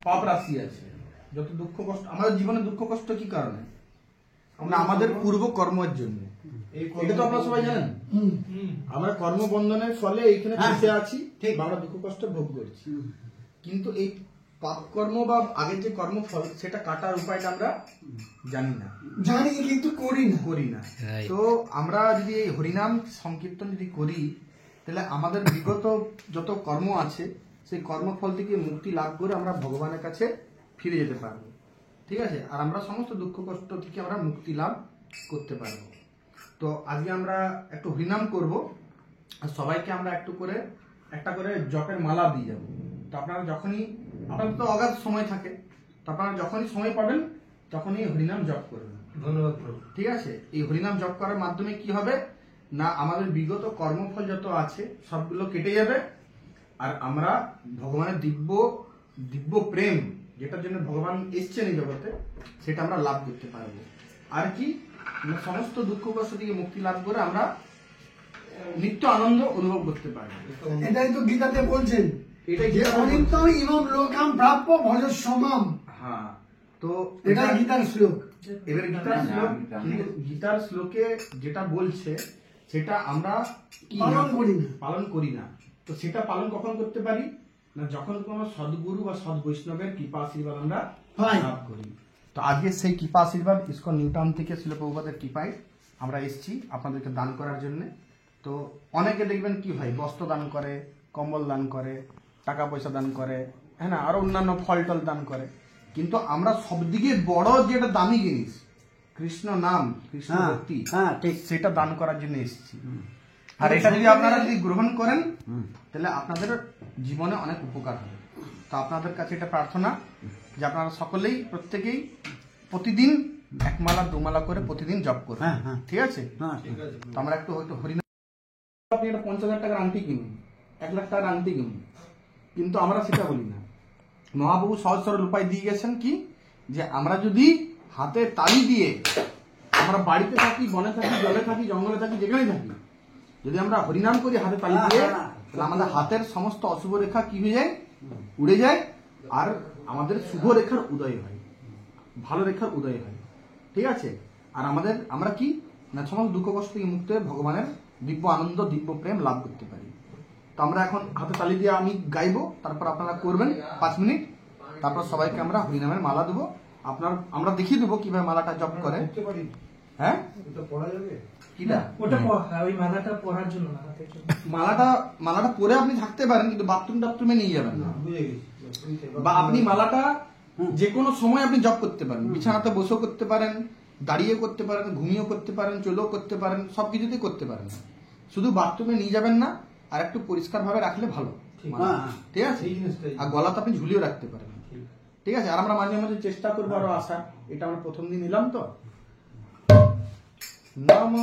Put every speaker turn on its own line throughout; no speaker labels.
পাপ রাশি আছে, যত দুঃখ কষ্ট আমাদের জীবনে, দুঃখ কষ্ট কি কারণে? আমরা আমাদের পূর্ব কর্মের জন্য। এটা তো আপনারা সবাই জানেন, আমরা কর্মবন্ধনের ফলে এইখানে ফেঁসে আছি, ঠিক, আমরা দুঃখ কষ্ট ভোগ করছি। কিন্তু এই পাপ কর্ম বা আগের যে কর্মফল, সেটা কাটার উপায়টা আমরা জানি না,
জানি কিন্তু করি না।
তো আমরা যদি এই হরিনাম সংকীর্তন যদি করি, তাহলে আমাদের বিগত যত কর্ম আছে সেই কর্মফল থেকে মুক্তি লাভ করে আমরা ভগবানের কাছে ফিরে যেতে পারবো, ঠিক আছে? আর আমরা সমস্ত দুঃখ কষ্ট থেকে আমরা মুক্তি লাভ করতে পারবো। তো আজকে আমরা একটু হরিনাম করব, আর সবাইকে আমরা একটা করে জপের মালা দিয়ে যাবো। তো আপনারা যখনই, আপনাদের তো অগাধ সময় থাকে, তো আপনারা যখনই সময় পাবেন তখনই হরিনাম জপ করবেন।
ধন্যবাদ। ঠিক
আছে? এই হরিনাম জপ করার মাধ্যমে কি হবে না, আমাদের বিগত কর্মফল যত আছে সবগুলো কেটে যাবে, আর আমরা ভগবানের দিব্য প্রেম, যেটার জন্য ভগবান এসছেন এই জগতে, সেটা আমরা লাভ করতে পারবো। আর কি, সমস্ত দুঃখ কষ্ট থেকে মুক্তি লাভ করে আমরা নিত্য আনন্দ অনুভব করতে পারবো।
এটাই তো গীতাতে বলছেন,
এটাই
যে অনিত্য ইমম লোকাম প্রাপ্য ভজস্বমাম।
হ্যাঁ, তো
এটা গীতার শ্লোক।
এবার গীতার শ্লোকে যেটা বলছে সেটা আমরা পালন করি না। তো সেটা পালন কখন করতে পারি না, যখন কোনো সদ্গুরু বা সৎ বৈষ্ণবের কৃপা আশীর্বাদ আমরা লাভ করি। তো আজকে সেই কৃপা আশীর্বাদ ইসকন নিউটাউন থেকে শিল প্রভুপাদের কৃপায় আমরা এসেছি আপনাদেরকে দান করার জন্য। তো অনেকে দেখবেন কি ভাই, বস্ত্র দান করে, কম্বল দান করে, টাকা পয়সা দান করে, হ্যাঁ না, আরো অন্যান্য ফল টল দান করে। কিন্তু আমরা সবদিকে বড় যেটা দামি জিনিস, কৃষ্ণ নাম, কৃষ্ণ ভক্তি, সেটা দান করার জন্য এসেছি। আর এটা যদি আপনারা যদি গ্রহণ করেন, তাহলে আপনাদের জীবনে অনেক উপকার হবে। তো আপনাদের কাছে এটা প্রার্থনা যে আপনারা সকলেই, প্রত্যেকেই প্রতিদিন এক মালা দু মালা করে প্রতিদিন জপ করবেন, ঠিক আছে? তো আমরা একটু হয়তো হরিনাম, আপনি একটা 50,000 টাকার আংটি কিনুন, 1 লাখ টাকার আংটি কিনুন, কিন্তু আমরা সেটা বলি না। মহাপ্রভু সহজ সরল উপায় দিয়ে গেছেন কি, যে আমরা যদি হাতে তালি দিয়ে, আমরা বাড়িতে থাকি, বনে থাকি, জলে থাকি, জঙ্গলে থাকি, যেখানে থাকি, যদি আমরা হরিনাম করি হাতে তালি দিয়ে, তাহলে আমাদের হাতের সমস্ত অশুভ রেখা কি হয়ে যায়, উড়ে যায়, আর আমাদের শুভ রেখার উদয় হয়, ভালো রেখার উদয় হয়, ঠিক আছে? আর আমরা কি না, সমস্ত দুঃখ কষ্ট থেকে মুক্ত হয়ে ভগবানের দিব্য আনন্দ, দিব্য প্রেম লাভ করতে পারি। তো আমরা এখন হাতে তালি দিয়ে আমি গাইবো, তারপর আপনারা করবেন 5 মিনিট, তারপর সবাইকে আমরা হরিনামের মালা দেবো। আমরা দেখিয়ে দেবো কিভাবে মালাটা জপ করে। হ্যাঁ, মালাটা পরে আপনি থাকতে পারেন, কিন্তু বাথরুমে নিয়ে যাবেন না। বা আপনি মালাটা যে কোনো সময় আপনি জপ করতে পারেন, বিছানাতে বসেও করতে পারেন, দাঁড়িয়ে করতে পারেন, ঘুমিয়েও করতে পারেন, চলেও করতে পারেন, সবকিছুতেই করতে পারেন। শুধু বাথরুমে নিয়ে যাবেন না, আর একটু পরিষ্কার ভাবে রাখলে ভালো, ঠিক আছে? আর গলাতে আপনি ঝুলিয়ে রাখতে পারেন, ঠিক আছে? আর আমরা মাঝে মাঝে চেষ্টা করবো আরো আসা। এটা আমরা প্রথম দিন নিলাম তো। নমঃ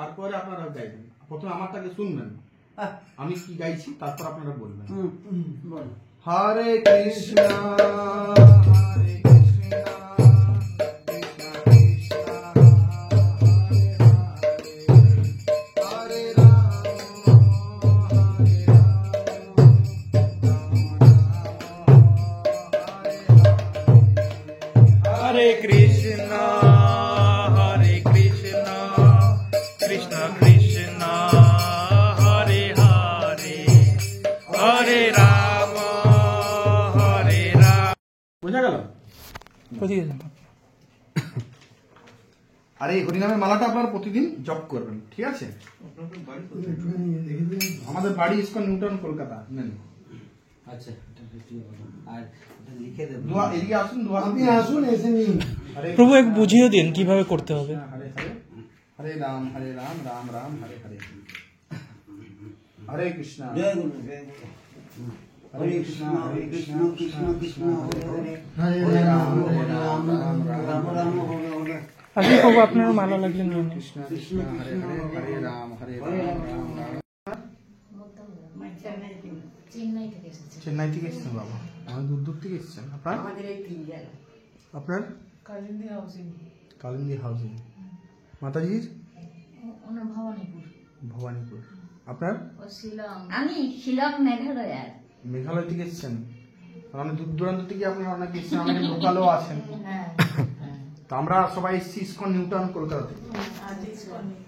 তারপরে আপনারা গাইবেন। প্রথমে আমারটাকে শুনবেন, আমি কি গাইছি, তারপর আপনারা বলবেন। হরে কৃষ্ণ হরে কৃষ্ণ কৃষ্ণ কৃষ্ণ হরে রাম হরে Ram
Hare Krishna, Hare Krishna, Krishna Krishna, Hare Hare, Hare Rama, Hare Rama.
বোঝা গেল? আর এই হরিনামের মালাটা আপনারা প্রতিদিন জপ করবেন, ঠিক আছে? আমাদের বাড়ি ইসকন নিউটন, কলকাতা। নেন
আচ্ছা, আর এটা লিখে দেব।
দোয়া এদিকে আসুন, দোয়া
আপনি আসুন, এসে নিন।
প্রভু এক বুঝিয়ে দিন কিভাবে করতে হবে।
হরে হরে হরে রাম রাম রাম হরে হরে হরে কৃষ্ণ
জয় গুরু, জয় গুরু। হরে কৃষ্ণ, হরে কৃষ্ণ, কৃষ্ণ কৃষ্ণ, হরে হরে,
হরে রাম
রাম রাম রাম, হরে হরে।
আসলে প্রভু আপনার মালা লাগলে নিয়ে নিন।
কৃষ্ণ কৃষ্ণ হরে হরে হরে রাম রাম রাম।
চেন্নাই থেকে এসেছে।
চেন্নাই থেকে এসেছেন বাবা? অনেক দূর দূর থেকে এসেছেন। আপনার আপনার
কালিন্দি হাউসিং।
কালিন্দি হাউসিং। মাতাজির
ওনার ভবানীপুর।
ভবানীপুর। আপনার
ও শিলং। আমি শিলং মেঘালয়।
মেঘালয় থেকে এসেছেন। অনেক দূর দূরান্ত থেকে আপনারা অনেক এসেছেন, অনেকে লোকালও আছেন।
হ্যাঁ।
তো আমরা সবাই এসেছি ইসকন নিউটন, কলকাতা থেকে।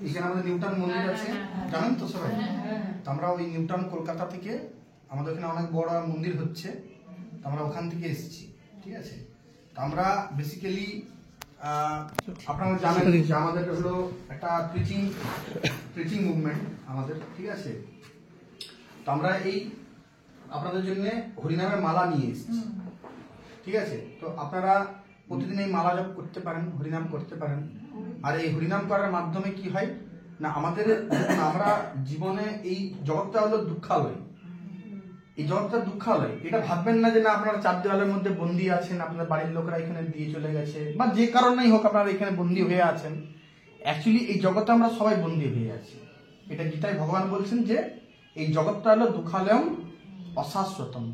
এখানে আমাদের নিউটন মন্দির আছে, জানেন তো সবাই? তো আমরা ওই নিউটন কলকাতা থেকে, আমাদের এখানে অনেক বড় মন্দির হচ্ছে, তো আমরা ওখান থেকে এসেছি, ঠিক আছে? তো আমরা বেসিক্যালি আপনারা জানেন যে আমাদের হলো একটা প্রিচিং মুভমেন্ট আমাদের, ঠিক আছে? তো আমরা এই আপনাদের জন্য হরিনামের মালা নিয়ে এসেছি, ঠিক আছে? তো আপনারা প্রতিদিন এই মালা জপ করতে পারেন, হরিনাম করতে পারেন। আর এই হরিনাম করার মাধ্যমে কি হয় না, আমাদের আমরা জীবনে এই জগৎটা হলো দুঃখালয়, এই জগৎটা দুঃখালয়। এটা ভাববেন না যে না আপনারা চার দেওয়ালের মধ্যে বন্দী আছেন, আপনার বাড়ির লোকরা এখানে দিয়ে চলে গেছে, বা যে কারণেই হোক আপনারা এখানে বন্দী হয়ে আছেন। অ্যাকচুয়ালি এই জগতে আমরা সবাই বন্দী হয়ে আছি। এটা গীতায় ভগবান বলছেন যে এই জগৎটা হলো দুঃখালয়ম অশাশ্বতম,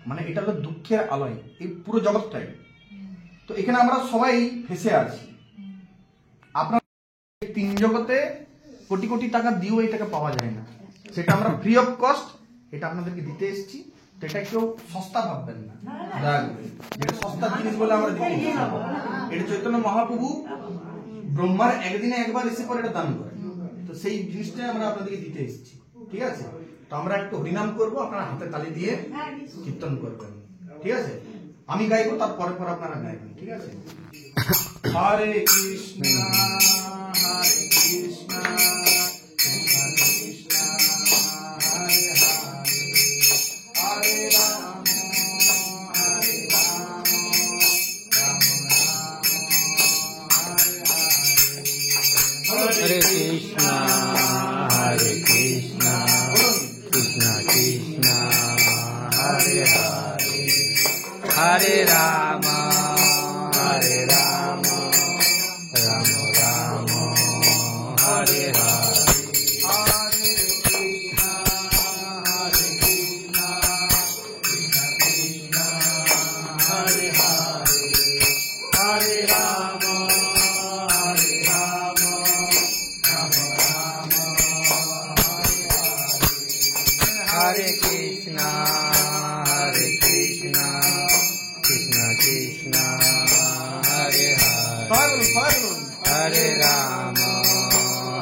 মানে এটা হলো দুঃখের আলয়, এই পুরো জগৎটাই। তো এখানে আমরা সবাই ফেসে আছি। আপনার তিন জগতে কোটি কোটি টাকা দিয়েও এটাকে পাওয়া যায় না, সেটা আমরা ফ্রি অফ কস্ট এটা আপনাদেরকে দিতে এসেছি। তো এটা কেউ সস্তা ভাববেন না, যেটা সস্তা জিনিস বলে আমরা দিতে এসেছি। এটা চৈতন্য মহাপ্রভু ব্রহ্মার একদিনে একবার এসে পরে এটা দান করে, তো সেই জিনিসটাই আমরা আপনাদেরকে দিতে এসেছি, ঠিক আছে? তো আমরা একটু হরিনাম করবো, আপনারা হাতে তালি দিয়ে কীর্তন করবেন, ঠিক আছে? আমি গাইবো, তারপরে পর আপনারা গাইবেন, ঠিক আছে? হরে কৃষ্ণ হরে কৃষ্ণ কৃষ্ণ কৃষ্ণ হরে হরে, হরে রাম হরে Ram Ram Ram Hare Hare.
Hare Krishna, Hare Krishna, Krishna Krishna, Hare Hare, Hare Rama, Hare Rama, Rama Rama, Hare Hare.
Hare Krishna, Hare Krishna, Krishna Krishna, Hare Hare, Hare Rama, Hare Rama, Rama Rama, Hare Hare.
Hare Krishna, Hare Krishna, Krishna Krishna, Hare Hare, Hare Rama,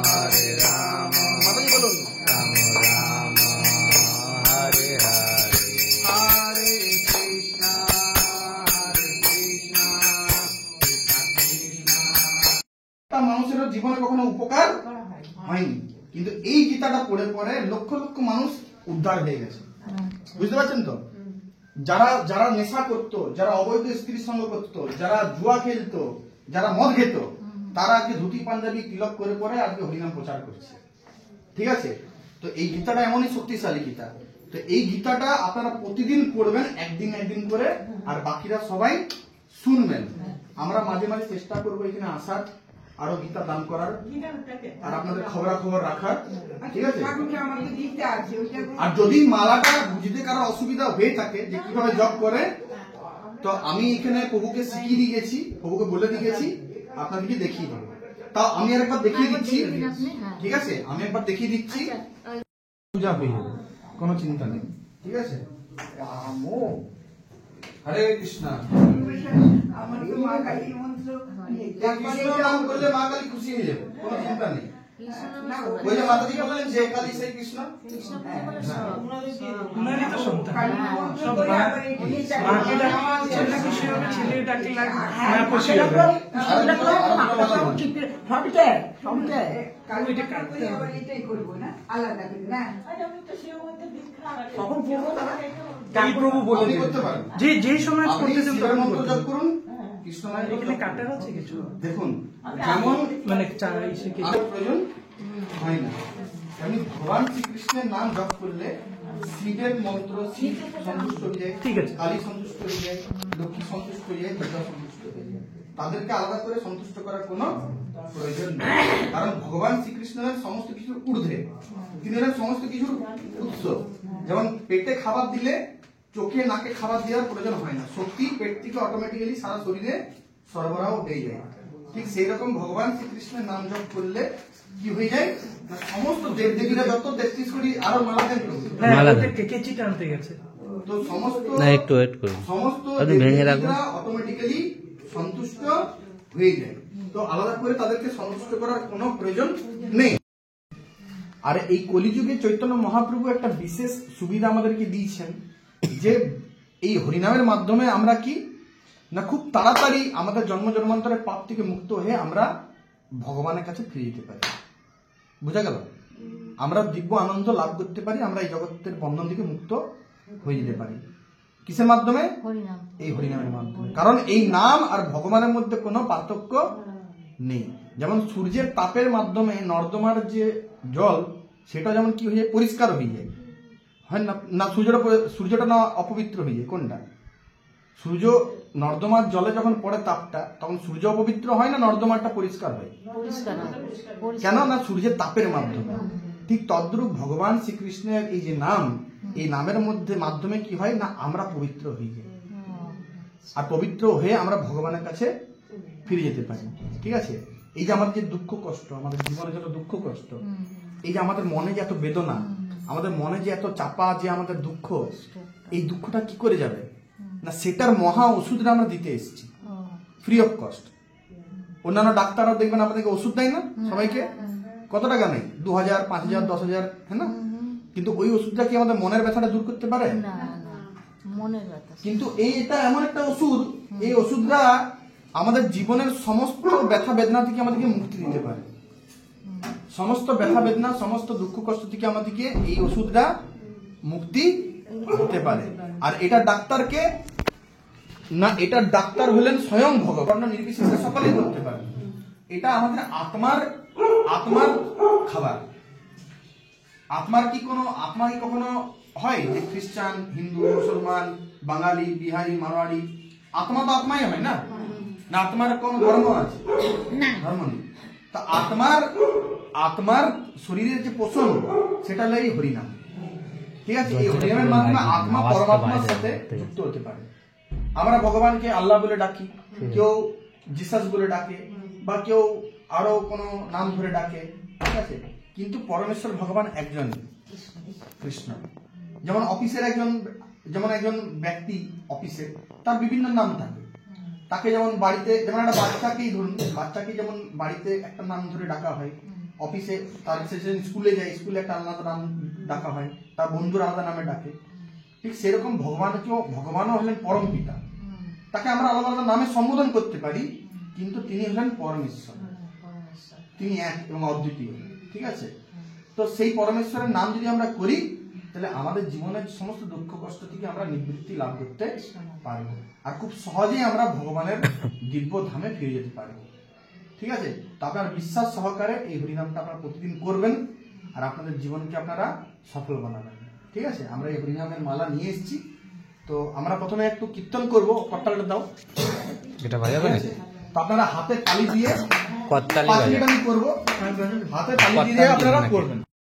Hare Rama,
মাতাজি বলুন।
Rama Rama, Hare Hare.
Hare Krishna, Hare Krishna, Krishna Krishna. তা মানুষের জীবনে কখনো উপকার হয়নি, কিন্তু এই গীতাটা পড়ে পড়ে লক্ষ লক্ষ মানুষ উদ্ধার হয়ে গেছে। বুঝতে পারছেন তো? যারা নেশা করতো, যারা অবৈধ স্ত্রীর সঙ্গ করতো, যারা জুয়া খেলতো, যারা মদ খেত, তারা আজকে ধুতি পাঞ্জাবি তিলক করে পরে আজকে হরিনাম প্রচার করছে, ঠিক আছে? তো এই গীতাটা এমনই শক্তিশালী গীতা। তো এই গীতাটা আপনারা প্রতিদিন পড়বেন, একদিন করে, আর বাকিরা সবাই শুনবেন। আমরা মাঝে মাঝে চেষ্টা করবো এখানে আসার, আরো গীতা দান করার আর আপনাদের খবরাখবর রাখার, ঠিক আছে? আর যদি মালাটা বুঝতে কারো অসুবিধা হয়ে থাকে যে কিভাবে জপ করে, তো আমি এখানে প্রভুকে শিখিয়ে দিয়ে গেছি, প্রভুকে বলে দিয়ে গেছি, আপনাদেরকে দেখিয়ে দেবো। তাও আমি আরেকবার দেখিয়ে দিচ্ছি, ঠিক আছে? আমি একবার দেখিয়ে দিচ্ছি, পূজা হয়ে যাবে, কোনো চিন্তা নেই, ঠিক আছে? হরে কৃষ্ণ। কৃষ্ণ নাম করলে মা কালী খুশি হয়ে যাবে, কোনো চিন্তা নেই। ওই যে মাতাজি বললেন যে কালী সেই কৃষ্ণ,
উনারই তো সন্তান। সব মাকে ডাকলে ছেলে ডাকলে না খুশি হবে। এই প্রভু বলে
আপনি
দিলেন।
করতে পারেন।
যে যে সময়
আপনি
করতে চান
শিবের
তখন
মন্ত্র
করতে
জপ
পারেন।
করুন, কৃষ্ণ নাম
এখানে কাটার আছে কিছু,
দেখুন যেমন
মানে চাই সে কিছু
আমার প্রয়োজন হয় না, এমনি ভগবান শ্রীকৃষ্ণের নাম জপ করলে শিবের মন্ত্র শিব সন্তুষ্ট হয়ে যায়,
ঠিক আছে।
কালী সন্তুষ্ট হয়ে যায়, লক্ষ্মী সন্তুষ্ট হয়ে যায়, দুর্গা সন্তুষ্ট হয়ে যায়। তাদেরকে আলাদা করে সন্তুষ্ট করার কোনো প্রয়োজন নেই, কারণ ভগবান শ্রীকৃষ্ণের সমস্ত কিছুর ঊর্ধ্বে, তিনি হলেন সমস্ত কিছুর উৎস। যেমন পেটে খাবার দিলে চোখে নাকে খাবার দেওয়ার প্রয়োজন হয় না, শক্তি পেট থেকে অটোমেটিক্যালি সারা শরীরে সরবরাহ হয়ে যায়। ঠিক সেই রকম ভগবান শ্রীকৃষ্ণের নাম জপ করলে কি হয়ে যায় না, সমস্ত দেব দেবীরা যত 33 কোটি আরো মালা দেন,
হ্যাঁ
মালা
ওদের কেচি টানতে গেছে।
তো সমস্ত
না একটু ওয়েট করুন,
সমস্ত
আপনি ভেঙে রাখুন।
অটোমেটিক্যালি সন্তুষ্ট হয়ে যায়। তো আলাদা করে তাদেরকে সন্তুষ্ট করার কোনো প্রয়োজন নেই। আর এই কলিযুগে চৈতন্য মহাপ্রভু একটা বিশেষ সুবিধা আমাদেরকে দিয়েছেন যে এই হরিনামের মাধ্যমে আমরা কি না খুব তাড়াতাড়ি আমাদের জন্ম জন্মান্তরের পাপ থেকে মুক্ত হয়ে আমরা ভগবানের কাছে ফিরে যেতে পারি। বুঝা গেল? আমরা দিব্য আনন্দ লাভ করতে পারি, আমরা এই জগতের বন্ধন থেকে মুক্ত হয়ে যেতে পারি। কিসের মাধ্যমে?
হরিনাম।
এই হরিনামের মাধ্যমে। কারণ এই নাম আর ভগবানের মধ্যে কোনো পার্থক্য নেই। যেমন সূর্যের তাপের মাধ্যমে নর্দমার যে জল সেটা যেমন কি হয়ে যায়, পরিষ্কার হয়ে যায়, হয় না? না সূর্যটা না অপবিত্র হয়ে যায়? কোনটা? সূর্য নর্দমার জলে যখন পড়ে তাপটা, তখন সূর্য অপবিত্র হয় না নর্দমাটা পরিষ্কার হয়?
পরিষ্কার হয়।
কেন না? সূর্যের তাপের মাধ্যমে। ঠিক তদ্রূপ ভগবান শ্রীকৃষ্ণের এই যে নাম, এই নামের মধ্যে মাধ্যমে কি হয় না, আমরা পবিত্র হয়ে যাই, আর পবিত্র হয়ে আমরা ভগবানের কাছে ফিরে যেতে পারি। ঠিক আছে? এই যে আমাদের যে দুঃখ কষ্ট, আমাদের জীবনে যত দুঃখ কষ্ট, এই যে আমাদের মনে যে এত বেদনা, আমাদের মনে যে এত চাপা যে আমাদের দুঃখ, এই দুঃখটা কি করে যাবে না, সেটার মহা ওষুধটা আমরা দিতে এসেছি ফ্রি অফ কস্ট। অন্যান্য ডাক্তাররাও দেখবেন আপনাদেরকে ওষুধ দেয় না সবাইকে, কত টাকা নেই, 2000, 5000, 10,000, হ্যাঁ না? কিন্তু ওই ওষুধটা কি আমাদের মনের ব্যথাটা দূর করতে পারে?
না না, মনের ব্যথা।
কিন্তু এটা এমন একটা ওষুধ, এই ওষুধটা আমাদের জীবনের সমস্ত ব্যথা বেদনা থেকে আমাদেরকে মুক্তি দিতে পারে। সমস্ত ব্যথা বেদনা, সমস্ত দুঃখ কষ্ট থেকে আমাদেরকে এই ওষুধটা মুক্তি দিতে পারে। আর এটা ডাক্তারকে না, এটা ডাক্তার হলেন স্বয়ং ভগবান, নির্বিশেষে সকলেই করতে পারে। এটা আমাদের আত্মার খাবার। আত্মার কি কখনো হয় যে খ্রিস্টান, হিন্দু, মুসলমান, বাঙালি, বিহারি, মারোয়াড়ি, আত্মা তো আত্মাই হয় না? না আত্মার কোন ধর্ম আছে? ধর্ম নেই। তা আত্মার শরীরের যে পোষণ, সেটা হলো এই হরিনাম। ঠিক আছে? এই হরিনামের মাধ্যমে আত্মা পরমাত্মার সাথে যুক্ত হতে পারে। আমরা ভগবানকে আল্লাহ বলে ডাকি, কেউ জিসাস বলে ডাকে, বা কেউ আরো কোনো নাম ধরে ডাকে। ঠিক আছে? কিন্তু পরমেশ্বর ভগবান একজন, কৃষ্ণ। যেমন অফিসের একজন ব্যক্তি অফিসে, তার বিভিন্ন নাম থাকে। তাকে যেমন বাড়িতে, যেমন একটা বাচ্চাকেই ধরুন, বাচ্চাকে যেমন বাড়িতে একটা নাম ধরে ডাকা হয়, অফিসে তার স্কুলে যায়, স্কুলে একটা আলাদা নাম ডাকা হয়, তার বন্ধুরা আলাদা নামে ডাকে। ঠিক সেরকম ভগবানও হলেন পরম পিতা, তাকে আমরা আলাদা আলাদা নামে সম্বোধন করতে পারি, কিন্তু তিনি হলেন পরমেশ্বর, তিনি এক এবং অদ্বিতীয়। ঠিক আছে? তো সেই পরমেশ্বরের নাম যদি আমরা করি, তাহলে আমাদের জীবনের সমস্ত দুঃখ কষ্ট থেকে আমরা নিবৃত্তি লাভ করতে পারবো, আর খুব সহজেই আমরা ভগবানের দিব্য ধামে ফিরে যেতে পারবো। ঠিক আছে? তো আপনারা বিশ্বাস সহকারে এই হরিনামটা আপনারা প্রতিদিন করবেন, আর আপনাদের জীবনকে আপনারা সফল বানাবেন। ঠিক আছে? আমরা এই হরিনামের মালা নিয়ে এসেছি, তো আমরা প্রথমে একটু কীর্তন করবো। করতালটা দাও,
এটা বাজাবে না?
তো আপনারা হাতে তালি দিয়ে
করতালি
5
বাজাও।
মিনিট আমি করবো, হাতে তালি দিয়ে
করতালি
আপনারা
নাকি?
করবেন।